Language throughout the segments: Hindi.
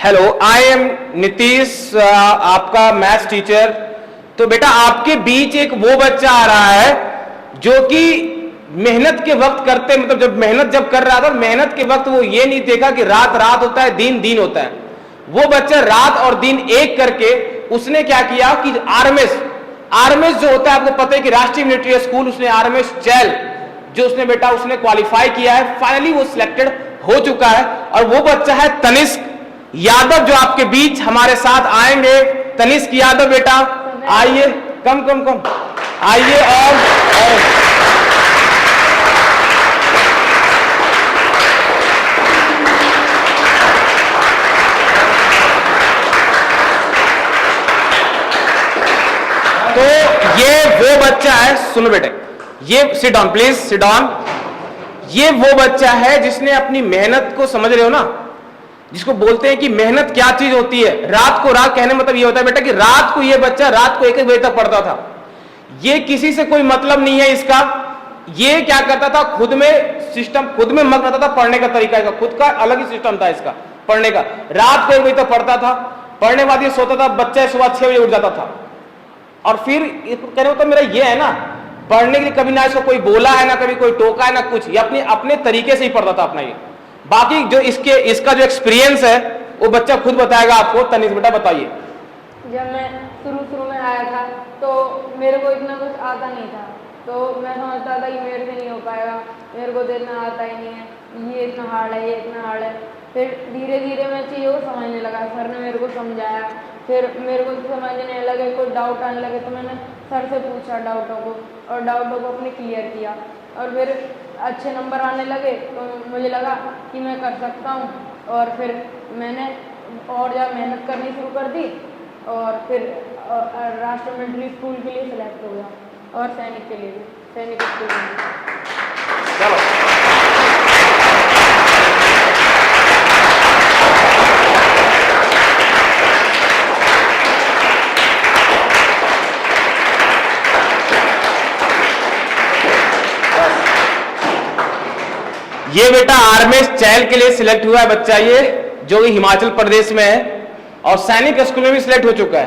हेलो, आई एम नीतीश, आपका मैथ्स टीचर। तो बेटा आपके बीच एक वो बच्चा आ रहा है जो कि मेहनत के वक्त करते, मतलब जब मेहनत जब कर रहा था, मेहनत के वक्त वो ये नहीं देखा कि रात रात होता है, दिन दिन होता है। वो बच्चा रात और दिन एक करके उसने क्या किया कि आरएमएस आरएमएस जो होता है, आपको पता है कि राष्ट्रीय मिलिट्री स्कूल, उसने आरएमएस चैल जो उसने बेटा उसने क्वालिफाई किया है, फाइनली वो सिलेक्टेड हो चुका है। और वो बच्चा है तनिष्क यादव, जो आपके बीच हमारे साथ आएंगे। तनिष्क यादव बेटा आइए, कम कम कम आइए। और तो ये वो बच्चा है, सुनो बेटे, ये sit down please, sit down. ये वो बच्चा है जिसने अपनी मेहनत को, समझ रहे हो ना, जिसको बोलते हैं कि मेहनत क्या चीज होती है। रात को रात कहने मतलब ये होता है बेटा कि रात को ये बच्चा रात को 1-1 बजे तक पढ़ता था। ये किसी से कोई मतलब नहीं है इसका। ये क्या करता था, खुद में सिस्टम, खुद में मग्न रहता था, पढ़ने का तरीका इसका खुद का अलग ही सिस्टम था इसका पढ़ने का। रात को 1 बजे तक पढ़ता था, पढ़ने के बाद ये सोता था, बच्चा सुबह 6 बजे उठ जाता था। और फिर कहने मतलब मेरा ये है ना, पढ़ने के लिए कभी ना इसको कोई बोला है, ना कभी कोई टोका है, ना कुछ। ये अपने अपने तरीके से ही पढ़ता था अपना। ये बाकी जो इसका जो एक्सपीरियंस है वो बच्चा खुद बताएगा आपको। तनिष्क बेटा बताइए। जब मैं शुरू में आया था तो मेरे को इतना कुछ आता नहीं था, तो मैं समझता था कि मेरे से नहीं हो पाएगा, मेरे को तो इतना आता ही नहीं है, ये इतना हार्ड है, ये इतना हार्ड है। फिर धीरे धीरे मैं चीज़ों को समझने लगा, सर ने मेरे को समझाया, फिर मेरे को समझने लगे, कोई डाउट आने लगे तो मैंने सर से पूछा डाउटों को, और डाउटों को अपने क्लियर किया, और फिर अच्छे नंबर आने लगे तो मुझे लगा कि मैं कर सकता हूँ। और फिर मैंने और ज़्यादा मेहनत करनी शुरू कर दी, और फिर राष्ट्रीय मिलिट्री स्कूल के लिए सिलेक्ट हो गया, और सैनिक के लिए भी, सैनिक स्कूल के लिए। चलो ये बेटा आरएमएस चैल के लिए सिलेक्ट हुआ है बच्चा, ये जो कि हिमाचल प्रदेश में है, और सैनिक स्कूल में भी सिलेक्ट हो चुका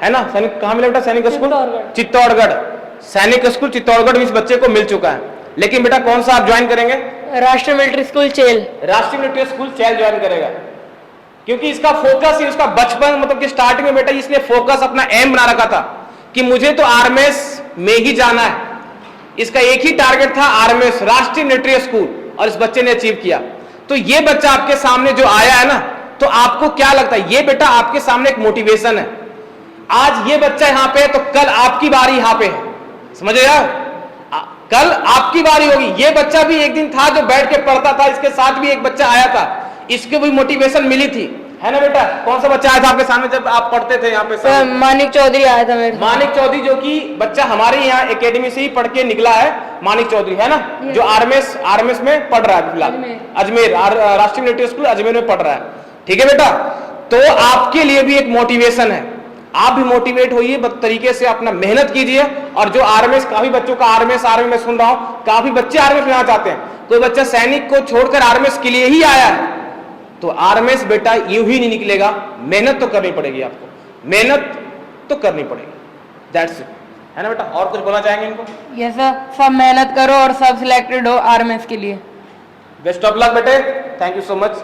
है ना। सैनिक कहाँ मिला बेटा? सैनिक स्कूल चित्तौड़गढ़। सैनिक स्कूल चित्तौड़गढ़ में इस बच्चे को मिल चुका है। लेकिन बेटा कौन सा आप ज्वाइन करेंगे? राष्ट्रीय मिलिट्री स्कूल चैल। राष्ट्रीय मिलिट्री स्कूल चैल ज्वाइन करेगा, क्योंकि इसका फोकस ही उसका बचपन, मतलब कि स्टार्टिंग में बेटा इसने फोकस अपना एम बना रखा था कि मुझे तो आरएमएस में ही जाना है। इसका एक ही टारगेट था, आरएमएस राष्ट्रीय मिलिट्री स्कूल, और इस बच्चे ने अचीव किया। तो ये बच्चा आपके सामने जो आया है ना, तो आपको क्या लगता है? ये बेटा आपके सामने एक मोटिवेशन है। आज ये बच्चा यहां पे है तो कल आपकी बारी यहां पे है, समझ रहे हो? कल आपकी बारी होगी। ये बच्चा भी एक दिन था जो बैठ के पढ़ता था, इसके साथ भी एक बच्चा आया था, इसको भी मोटिवेशन मिली थी, है ना बेटा? कौन सा बच्चा आया था आपके सामने जब आप पढ़ते थे यहाँ पे? मानिक चौधरी आया था मेरे। मानिक चौधरी, जो कि बच्चा हमारे यहाँ एकेडमी से ही पढ़ के निकला है। मानिक चौधरी है ना, जो आरएमएस में पढ़ रहा है फिलहाल, अजमेर राष्ट्रीय मिलिट्री स्कूल अजमेर में पढ़ रहा है। ठीक है बेटा, तो आपके लिए भी एक मोटिवेशन है। आप भी मोटिवेट होइए, तरीके से अपना मेहनत कीजिए। और जो आरएमएस, काफी बच्चों का आरएमएस में सुन रहा हूं, काफी बच्चे आरएमएस में चाहते हैं। कोई बच्चा सैनिक को छोड़कर आरएमएस के लिए ही आया है, तो आरएमएस बेटा यूं ही नहीं निकलेगा। मेहनत तो करनी पड़ेगी आपको, मेहनत तो करनी पड़ेगी। दैट्स इट, है ना बेटा? और कुछ बोलना चाहेंगे इनको? यस सर, सब मेहनत करो और सब सिलेक्टेड हो आरएमएस के लिए। बेस्ट ऑफ लक बेटे, थैंक यू सो मच।